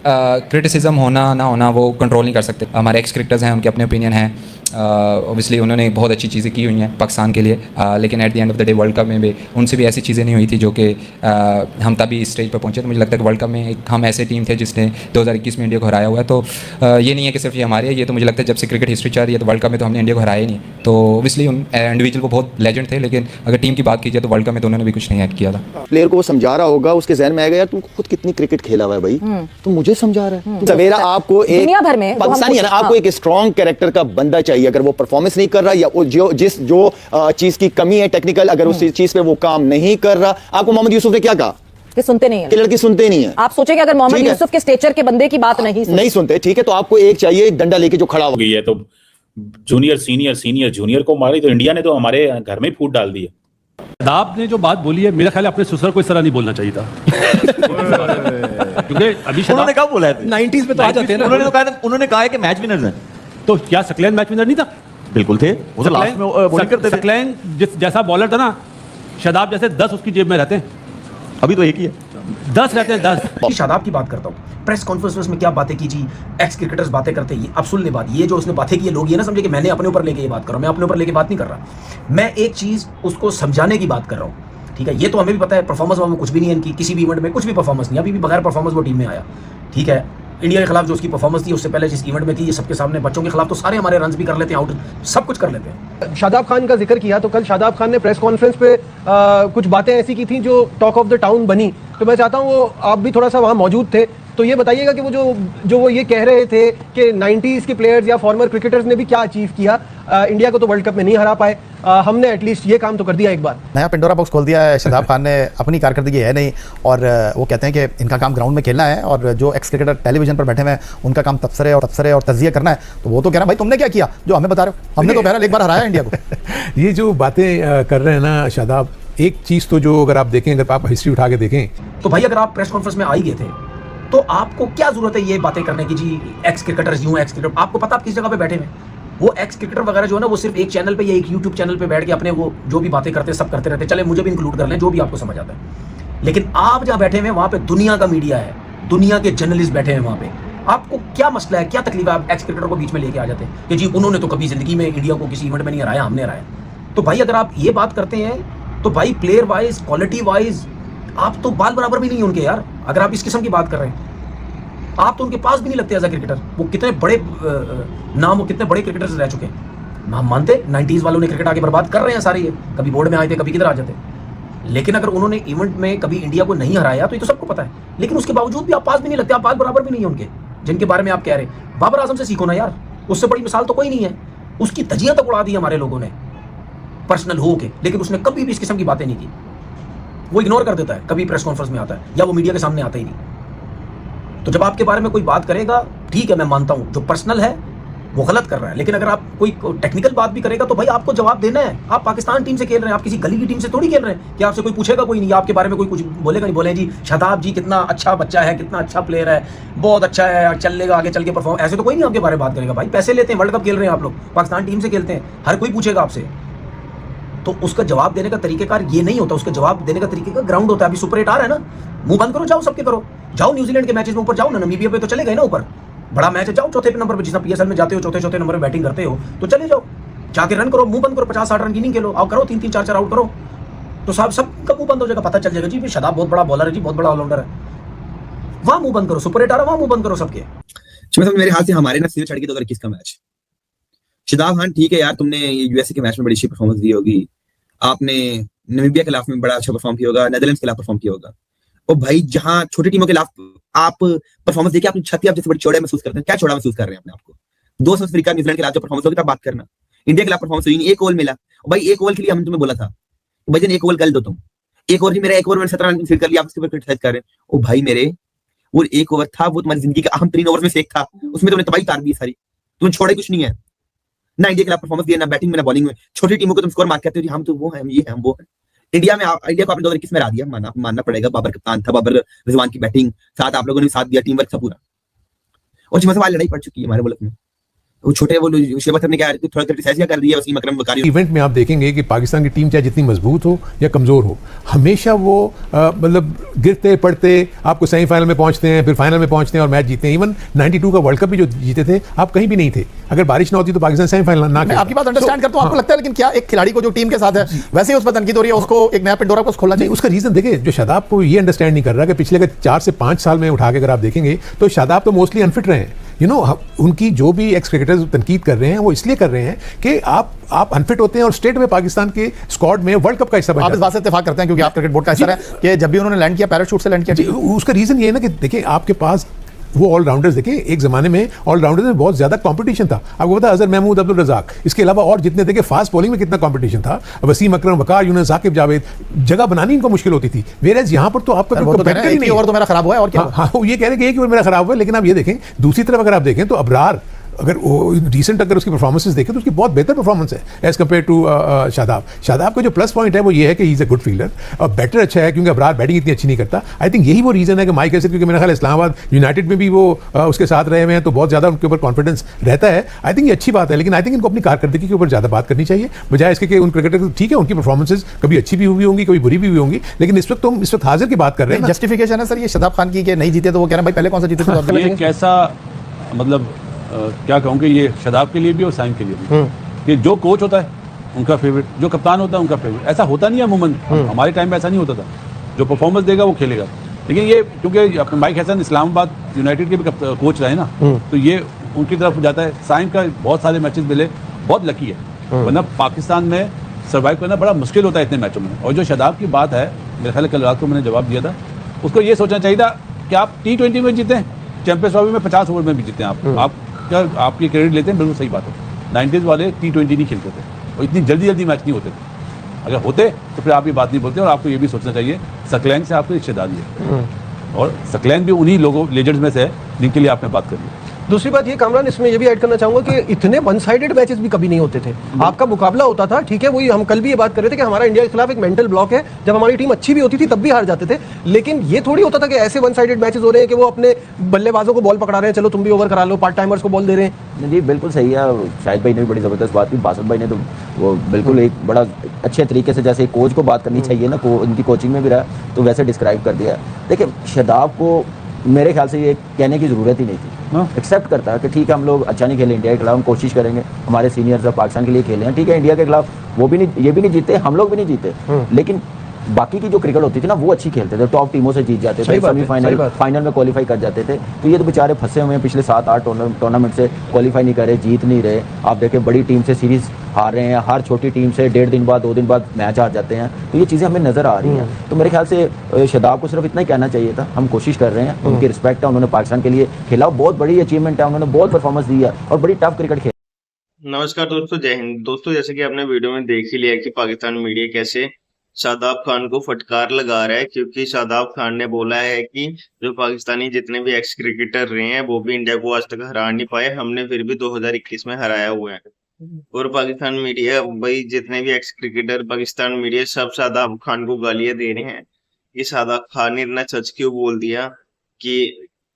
Criticism होना ना होना वो कंट्रोल नहीं कर सकते। हमारे एक्स क्रिकेटर्स हैं, उनके अपने ओपिनियन हैं। ऑब्वियसली उन्होंने बहुत अच्छी चीज़ें की हुई हैं पाकिस्तान के लिए, लेकिन at the end of the day world cup में भी उनसे भी ऐसी चीज़ें नहीं हुई थी जो कि हम तभी इस स्टेज पर पहुंचे। तो मुझे लगता है कि वर्ल्ड कप में हम ऐसे टीम थे जिसने 2021 में इंडिया को हराया हुआ है। तो ये नहीं है कि सिर्फ ये हमारे है, ये तो मुझे लगता है जब से क्रिकेट हिस्ट्री चल रही है तो वर्ल्ड कप में तो हमने इंडिया को हराया ही नहीं। तो ऑब्वियसली उन इंडिविजुअल को बहुत लेजेंड थे, लेकिन अगर टीम की बात की जाए तो वर्ल्ड कप में तो उन्होंने भी कुछ नहीं एक्ट किया था। प्लेयर को वो समझा रहा होगा, उसके जहन में आएगा यार तुमको खुद कितनी क्रिकेट खेला हुआ है भाई, तो मुझे समझा रहा है। सवेरा आपको एक दुनिया भर में पाकिस्तानी है ना, आपको एक स्ट्रॉन्ग कैरेक्टर का बंदा चाहिए। अगर वो परफॉर्मेंस नहीं कर रहा या जो चीज की कमी है टेक्निकल, अगर उस चीज पे वो काम नहीं कर रहा, आपको मोहम्मद यूसुफ ने क्या कहा कि सुनते नहीं है, कि लड़की सुनते नहीं है। आप सोचें कि अगर मोहम्मद यूसुफ के स्टेचर के बंदे की बात नहीं सुनते, ठीक है, तो आपको एक चाहिए, एक डंडा लेके जो खड़ा हो गई है। तो जूनियर सीनियर सीनियर जूनियर को मारी तो इंडिया ने तो हमारे घर में फूट डाल दी है। शादाब ने जो बात बोली है, मेरा ख्याल है अपने ससुर को इस तरह नहीं बोलना चाहिए था। क्योंकि अभी उन्होंने कब बोला है? 90s में तो आ जाते हैं ना। उन्होंने कहा है कि मैच विनर्स हैं। तो क्या सकलैन मैच विनर नहीं था? बिल्कुल थे, वो तो लास्ट में बॉलिंग करते थे। सकलैन जैसा बॉलर था ना, शादाब जैसे 10 उसकी जेब में रहते हैं। अभी तो एक ही है, 10 रहते हैं, 10। शादाब की बात करता हूँ, प्रेस कॉन्फ्रेंस में क्या बातें की जी, एक्स क्रिकेटर्स बातें करते हैं। अब सुन ले बात, ये जो उसने बातें की, लोग ये ना समझे कि मैंने अपने ऊपर लेके ये बात कर रहा हूँ। मैं अपने ऊपर लेके बात नहीं कर रहा, मैं एक चीज उसको समझाने की बात कर रहा हूँ। ठीक है, ये तो हमें भी पता है परफॉर्मेंस में कुछ भी नहीं है इनकी, किसी भी इवेंट में कुछ भी परफॉर्मेंस नहीं, अभी भी बगैर परफॉर्मेंस वो टीम में आया। ठीक है, इंडिया के खिलाफ जो उसकी परफॉर्मेंस थी, उससे पहले जिस इवेंट में थी, ये सबके सामने बच्चों के खिलाफ तो सारे हमारे रन भी कर लेते हैं, आउट सब कुछ कर लेते हैं। शादाब खान का जिक्र किया, तो कल शादाब खान ने प्रेस कॉन्फ्रेंस पे कुछ बातें ऐसी की थी जो टॉक ऑफ द टाउन बनी। तो मैं चाहता हूँ वो आप भी थोड़ा सा वहाँ मौजूद थे, तो ये बताइएगा कि वो जो वो ये कह रहे थे कि 90s के प्लेयर्स या फॉर्मर क्रिकेटर्स ने भी क्या अचीव किया, इंडिया को तो वर्ल्ड कप में नहीं हरा पाए, हमने एटलीस्ट ये काम तो कर दिया एक बार। नया पिंडोरा बॉक्स खोल दिया है शादाब खान ने, अपनी कारकर्दगी है नहीं, और वो कहते हैं कि इनका काम ग्राउंड में खेलना है, और जो एक्स क्रिकेटर टेलीविजन पर बैठे हुए हैं उनका काम तबसरे और तजिया करना है। तो वो तो कह रहा है भाई तुमने क्या किया जो हमें बता रहे हो, हमने तो बहरहाल एक बार हराया इंडिया को। ये जो बातें कर रहे हैं ना शादाब, एक चीज तो जो अगर आप देखें, अगर आप हिस्ट्री उठा के देखें, तो भाई अगर आप प्रेस कॉन्फ्रेंस में आ ही गए थे तो आपको क्या जरूरत है ये बातें करने की जी, एक्स क्रिकेटर्स यूं, एक्स क्रिकेटर, आपको पता आप किस जगह पे बैठे हैं। वो एक्स क्रिकेटर वगैरह जो है ना, वो सिर्फ एक चैनल पे या एक यूट्यूब चैनल पे बैठ के अपने वो जो भी बातें करते हैं सब करते रहते हैं। चले मुझे भी इंक्लूड कर लें, जो भी आपको समझ आता है। लेकिन आप जहाँ बैठे हुए वहां पे दुनिया का मीडिया है, दुनिया के जर्नलिस्ट बैठे हैं वहां पे। आपको क्या मसला है, क्या तकलीफ है, आप एक्स क्रिकेटर को बीच में लेके आ जाते हैं कि जी उन्होंने तो कभी जिंदगी में इंडिया को किसी इवेंट में नहीं हराया, हमने हराया। तो भाई अगर आप ये बात करते हैं तो भाई प्लेयर वाइज, क्वालिटी वाइज आप तो बाल बराबर भी नहीं है उनके यार। अगर आप इस किस्म की बात कर रहे हैं, आप तो उनके पास भी नहीं लगते एज अ क्रिकेटर। वो कितने बड़े नाम, वो कितने बड़े क्रिकेटर्स रह चुके हैं। हम मानते 90s वालों ने क्रिकेट आगे बर्बाद कर रहे हैं सारे, ये कभी बोर्ड में आए थे, कभी किधर आ जाते। लेकिन अगर उन्होंने इवेंट में कभी इंडिया को नहीं हराया तो ये तो सबको पता है, लेकिन उसके बावजूद भी आप पास भी नहीं लगते, आप पास बराबर भी नहीं है उनके, जिनके बारे में आप कह रहे हैं। बाबर आजम से सीखो ना यार, उससे बड़ी मिसाल तो कोई नहीं है। उसकी धज्जियां तक उड़ा दी हमारे लोगों ने पर्सनल हो के, लेकिन उसने कभी भी इस किस्म की बातें नहीं की। वो इग्नोर कर देता है, कभी प्रेस कॉन्फ्रेंस में आता है या वो मीडिया के सामने आता ही नहीं। तो जब आपके बारे में कोई बात करेगा, ठीक है मैं मानता हूं जो पर्सनल है वो गलत कर रहा है, लेकिन अगर आप कोई टेक्निकल बात भी करेगा तो भाई आपको जवाब देना है। आप पाकिस्तान टीम से खेल रहे हैं, आप किसी गली की टीम से थोड़ी खेल रहे हैं कि आपसे कोई पूछेगा कोई नहीं, आपके बारे में कोई कुछ बोलेगा नहीं। बोले जी शादाब जी कितना अच्छा बच्चा है, कितना अच्छा प्लेयर है, बहुत अच्छा है, चल लेगा आगे चल के परफॉर्म, ऐसे तो कोई नहीं आपके बारे में बात करेगा। भाई पैसे लेते हैं, वर्ल्ड कप खेल रहे हैं आप लोग, पाकिस्तान टीम से खेलते हैं, हर कोई पूछेगा आपसे। तो उसका जवाब देने का तरीकेकार ये नहीं होता, उसका जवाब देने का तरीकेकार ग्राउंड होता है। अभी सुपर 8 आ रहा है ना, मुंह बंद करो, जाओ सबके करो, जाओ न्यूजीलैंड के मैचेस में ऊपर जाओ ना, नमीबिया पे तो चले गए ना ऊपर, बड़ा मैच है, जाओ चौथे नंबर पे, जिस पीएसएल में जाते हो चौथे नंबर पे बैटिंग करते हो तो चले जाओ, जाके रन करो, मुंह बंद करो, 50-60 रन की इनिंग खेलो, आओ करो 3-3 4-4 आउट करो, तो सबका मुंह बंद हो जाएगा, पता चल जाएगा जी शादाब बहुत बड़ा बॉलर है जी, बहुत बड़ा ऑलराउंडर है। वहां मुंह बंद करो, सुपर 8 आ रहा, वहां मुंह बंद करो सबके। मेरे हाथ से हमारे ना सीधे चढ़ के 2021 का मैच, शादाब खान ठीक है यार, तुमने यूएसए के मैच में बड़ी अच्छी परफॉर्मेंस दी होगी, आपने नामीबिया के खिलाफ में बड़ा अच्छा परफॉर्म किया होगा, नेदरलैंड्स के खिलाफ परफॉर्म किया होगा, और भाई जहां छोटी टीमों के खिलाफ आप परफॉर्मेंस देखिए, अपनी छाती आप जैसे बड़ी चौड़ा महसूस करते हैं, क्या चौड़ा महसूस कर रहे हैं अपने आपको। 2 साउथ अफ्रीका न्यूजीलैंड के खिलाफ जो परफॉर्मेंस होगी तब बात करना, इंडिया के खिलाफ परफॉर्मेंस हुई नहीं, एक ओवर मिला भाई, एक ओवर के लिए हमने तुम्हें बोला था भाई एक ओवर कर दो तुम, एक ओवर मेरा एक ओवर मैंने 17 रन कर लिया, आप उसके ऊपर क्रिटिसाइज कर रहे हैं। ओ भाई मेरे वो एक ओवर था, वो तुम्हारी जिंदगी का अहम 3 ओवर में से एक था, उसमें तुमने तबाही उतार दी सारी, तुम्हें छोड़ा कुछ नहीं है ना, इंडिया के खिलाफ परफॉर्मेंस दिया ना बैटिंग में ना बॉलिंग में। छोटी टीमों को तुम स्कोर मार कहते हो हम तो वो हम ये हम वो है। इंडिया को आपने 2021 में हरा दिया, मानना पड़ेगा, बाबर कप्तान था, बाबर रिजवान की बैटिंग, साथ आप लोगों ने साथ दिया, टीम वर्क था पूरा, और जिसमें से लड़ाई पड़ चुकी है हमारे मुल्क में। वो छोटे वो शुएब अख्तर ने क्या थोड़ा क्रिटिसाइज कर दिया वसीम अकरम वकारी। इवेंट में आप देखेंगे कि पाकिस्तान की टीम चाहे जितनी मजबूत हो या कमज़ोर हो, हमेशा वो मतलब गिरते पड़ते आपको सेमीफाइनल में पहुंचते हैं, फिर फाइनल में पहुंचते हैं और मैच जीतते हैं। इवन 92 का वर्ल्ड कप भी जो जीते थे, आप कहीं भी नहीं थे। अगर बारिश ना होती तो पाकिस्तान सेमीफाइनल ना। मैं आपकी बात अंडरस्टैंड करता हूं, आपको लगता है, लेकिन क्या एक खिलाड़ी को जो टीम के साथ है वैसे ही उस पर तनकीद हो रही है, उसको एक नया पिंडोरा को खोलना चाहिए? उसका रीजन देखिए, जो शादाब को ये अंडरस्टैंड नहीं कर रहा कि पिछले 4 से 5 साल में उठा के अगर आप देखेंगे तो शादाब तो मोस्टली अनफिट रहे हैं। उनकी जो भी एक्स क्रिकेटर्स तनकीद कर रहे हैं वो इसलिए कर रहे हैं कि आप अनफिट होते हैं और स्टेट में पाकिस्तान के स्क्वाड में वर्ल्ड कप का हिस्सा बन जाते हैं। आप इस बात से इत्तेफाक करते हैं क्योंकि आप क्रिकेट बोर्ड का हिस्सा है कि जब भी उन्होंने लैंड किया पैराशूट से लैंड किया। उसका रीजन ये है ना कि देखिए आपके पास वो ऑलराउंडर्स, देखिए एक जमाने में ऑलराउंडर्स में बहुत ज्यादा कंपटीशन था। आपको पता है अजहर महमूद, अब्दुल रज़ाक, इसके अलावा और जितने देखिए फास्ट बॉलिंग में कितना कंपटीशन था, वसीम अकरम, वकार यूनुस, साकिब जावेद, जगह बनानी इनको मुश्किल होती थी। वेयरएज यहाँ पर तो आपका एक ओवर तो मेरा खराब हुआ है और क्या। हाँ, वो ये कह रहे हैं कि एक ओवर मेरा खराब हुआ है, लेकिन आप ये देखें दूसरी तरफ अगर आप देखें तो अबरार, अगर वो रिसेंट अगर उसकी परफॉर्मेंसेस देखें तो उसकी बहुत बेहतर परफॉर्मेंस है as compared to Shadab. Shadab का जो प्लस पॉइंट है वो ये है कि he is a good fielder और बैटर अच्छा है, क्योंकि अबरार बैटिंग इतनी अच्छी नहीं करता। आई थिंक यही वो रीजन है कि माइक एसिड, क्योंकि मेरा ख्याल इस्लामाबाद यूनाइटेड में भी वो उसके साथ रहे हुए हैं तो बहुत ज़्यादा उनके ऊपर कॉन्फिडेंस रहता है। आई थिंक ये अच्छी बात है, लेकिन आई थिंक इनको अपनी कारकर्दगी के ऊपर ज़्यादा बात करनी चाहिए, बजाय इसके कि उन क्रिकेटर, ठीक है उनकी परफॉर्मेंसेज कभी अच्छी भी हुई होंगी, कभी बुरी भी हुई होंगी, लेकिन इस वक्त इस वक्त हाजिर की बात कर रहे हैं। जस्टिफिकेशन है सर ये शादाब खान की कि नहीं जीते तो वो कह रहे हैं भाई पहले कौन सा जीते थे। ये कैसा मतलब क्या कहूँगी, ये शादाब के लिए भी और साइम के लिए भी, कि जो कोच होता है उनका फेवरेट, जो कप्तान होता है उनका फेवरेट। ऐसा होता नहीं है अमूमन, हमारे टाइम में ऐसा नहीं होता था। जो परफॉर्मेंस देगा वो खेलेगा। लेकिन ये क्योंकि अपने माइक हैसन इस्लामाबाद यूनाइटेड के भी कोच रहे ना, तो ये उनकी तरफ जाता है। साइम का बहुत सारे मैचेस मिले, बहुत लकी है, वरना पाकिस्तान में सर्वाइव करना बड़ा मुश्किल होता है इतने मैचों में। और जो शादाब की बात है, मेरे ख्याल कल रात को मैंने जवाब दिया था, उसको ये सोचना चाहिए था कि आप T20 में जीते, चैंपियंस ट्रॉफी में 50 ओवर में भी जीते हैं आप क्या आपकी क्रेडिट लेते हैं, बिल्कुल सही बात है। 90s वाले T20 नहीं खेलते थे और इतनी जल्दी मैच नहीं होते थे। अगर होते तो फिर आप ये बात नहीं बोलते। और आपको ये भी सोचना चाहिए सकलैन से आपकी रिश्तेदारी है और सकलैन भी उन्हीं लोगों लेजेंड्स में से है जिनके लिए आपने बात करी है। दूसरी बात ये कामरान, इसमें ये भी ऐड करना चाहूंगा कि इतने वन साइडेड मैचेस भी कभी नहीं होते थे। आपका मुकाबला होता था, ठीक है, वही हम कल भी ये बात कर रहे थे कि हमारा इंडिया के खिलाफ एक मेंटल ब्लॉक है। जब हमारी टीम अच्छी भी होती थी तब भी हार जाते थे, लेकिन ये थोड़ी होता था कि ऐसे वन साइडेड मैचेस हो रहे हैं कि वो अपने बल्लेबाजों को बॉल पकड़ा रहे हैं, चलो तुम भी ओवर करा लो, पार्ट टाइमर्स को बॉल दे रहे हैं। जी बिल्कुल सही है। शाहिद भाई ने भी बड़ी ज़बरदस्त बात की, बासत भाई ने तो वो बिल्कुल एक बड़ा अच्छे तरीके से, जैसे कोच को बात करनी चाहिए ना, उनकी कोचिंग में भी रहा तो वैसे डिस्क्राइब कर दिया। देखिए शादाब को मेरे ख्याल से ये कहने की ज़रूरत ही नहीं थी। एक्सेप्ट करता है कि ठीक है हम लोग अच्छा नहीं खेले इंडिया के खिलाफ, हम कोशिश करेंगे, हमारे सीनियर्स पाकिस्तान के लिए खेले हैं, ठीक है इंडिया के खिलाफ वो भी नहीं, ये भी नहीं जीते, हम लोग भी नहीं जीते, लेकिन बाकी की जो क्रिकेट होती थी ना वो अच्छी खेलते थे, टॉप टीमों से जीत जाते थे, सेमीफाइनल फाइनल में क्वालिफाई कर जाते थे। तो ये तो बेचारे फंसे हुए हैं, पिछले 7-8 टूर्नामेंट से क्वालिफाई नहीं कर रहे, जीत नहीं रहे। आप देखें बड़ी टीम से सीरीज हार रहे हैं, हर छोटी टीम से 1.5 दिन बाद 2 दिन बाद मैच हार जाते हैं। तो ये चीज़ें हमें नज़र आ रही हैं। तो मेरे ख्याल से शादाब को सिर्फ इतना ही कहना चाहिए था, हम कोशिश कर रहे हैं, उनकी रिस्पेक्ट है, उन्होंने पाकिस्तान के लिए खेला, बहुत बड़ी अचीवमेंट है, उन्होंने बहुत परफॉर्मेंस दी है और बड़ी टफ क्रिकेट खेला। नमस्कार दोस्तों, जय हिंद। दोस्तों जैसे कि आपने वीडियो में देख ही लिया कि पाकिस्तान मीडिया कैसे शादाब खान को फटकार लगा रहा है, क्योंकि शादाब खान ने बोला है कि जो पाकिस्तानी जितने भी एक्स क्रिकेटर रहे हैं वो भी इंडिया को आज तक हरा नहीं पाए, हमने फिर भी 2021 में हराया हुआ है। और पाकिस्तान मीडिया भाई जितने भी एक्स क्रिकेटर पाकिस्तान मीडिया सब शादाब खान को गालियां दे रहे हैं कि शादाब खान ने इतना सच क्यों बोल दिया कि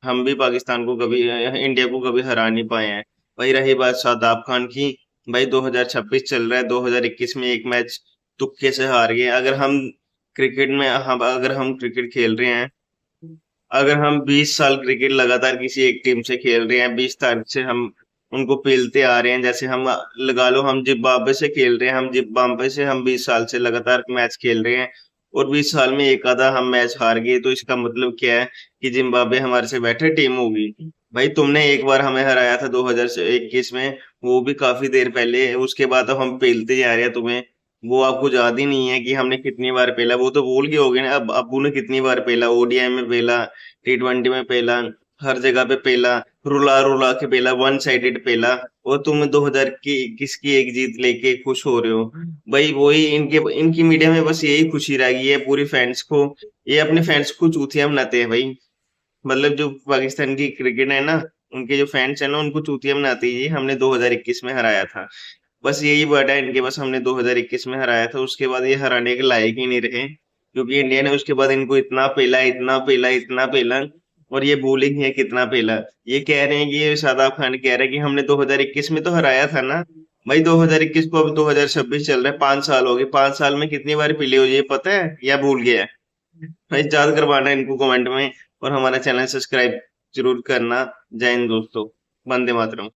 हम भी पाकिस्तान को कभी, इंडिया को कभी हरा नहीं पाए हैं। भाई रही बात शादाब खान की, भाई 2026 चल रहा है, 2021 में एक मैच तुक्के से हार गए। अगर हम क्रिकेट में अगर हम क्रिकेट खेल रहे हैं, अगर हम 20 साल क्रिकेट लगातार किसी एक टीम से खेल रहे हैं, 20 तारीख से हम उनको पेलते आ रहे हैं, जैसे हम लगा लो हम जिम्बाब्वे से खेल रहे हैं, हम जिम्बाब्वे से हम 20 साल से लगातार मैच खेल रहे हैं और 20 साल में एक आधा हम मैच हार गए, तो इसका मतलब क्या है कि जिम्बाब्वे हमारे से बेटर टीम होगी। भाई तुमने एक बार हमें हराया था 2021 में, वो भी काफी देर पहले, उसके बाद अब हम पेलते जा रहे हैं तुम्हें, वो आपको याद ही नहीं है कि हमने कितनी बार पेला, वो तो भूल गए होगे ना। अब अबू ने कितनी बार पेला, ओडीआई में पेला, T20 में पेला, हर जगह पे पेला, रुला के पेला, वन साइडेड पेला, और तुम 2021 की एक जीत लेके खुश हो रहे हो। भाई वही इनकी मीडिया में बस यही खुशी रह गई है पूरी फैंस को, ये अपने फैंस को चूतिया बनाते हैं भाई। मतलब जो पाकिस्तान की क्रिकेट है ना, उनके जो फैंस है ना उनको चूतिया बनाते हैं, हमने 2021 में हराया था, बस यही वर्ड है इनके, बस हमने 2021 में हराया था, उसके बाद ये हराने के लायक ही नहीं रहे, क्योंकि इंडिया ने उसके बाद इनको इतना पेला और ये बॉलिंग है कितना पेला। ये कह रहे हैं कि ये शादाब खान कह रहे हैं कि हमने 2021 में तो हराया था ना भाई, 2021 को अब 2026 चल रहा है, 5 साल हो गए, 5 साल में कितनी बार पिले हो, ये पता है या भूल गया है भाई? याद करवाना है इनको कमेंट में, और हमारा चैनल सब्सक्राइब जरूर करना। जय हिंद दोस्तों, वंदे मातरम।